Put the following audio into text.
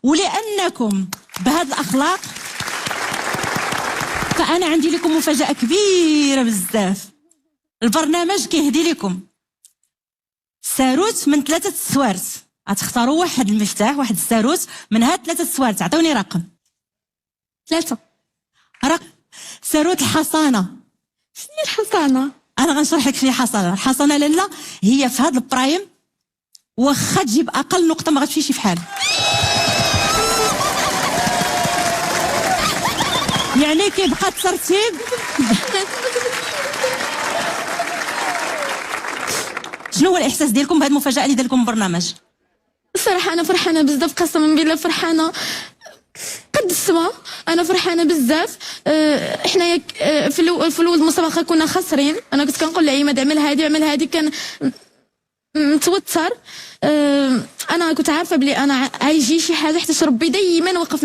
ولانكم بهذه الاخلاق فانا عندي لكم مفاجاه كبيره بزاف. البرنامج كيهدي لكم ساروت من 3 سوارت. غتختاروا واحد المفتاح، واحد الساروت من هاد 3 سوارت. عطوني رقم 3. رقم ساروت الحصانه. شنو هي الحصانه؟ انا غنشرح لك شنو هي الحصانه. الحصانه لاله هي في هاد البرايم واخا تجيب اقل نقطه ما غتمشيش في حال. يعني كيبقى الترتيب شنو هو الاحساس ديالكم بهذه المفاجاه اللي دار لكم البرنامج؟ الصراحه انا فرحانه بزاف، قسما بالله فرحانه قد السما. انا فرحانه بزاف. حنايا في الاول المسابقه كنا خاسرين. انا كنت كنقول لعيماد اعمل هادي اعمل هادي، كان متوتر. انا كنت عارفه بلي انا غيجي شي حاجه حيت ربي ديما وقف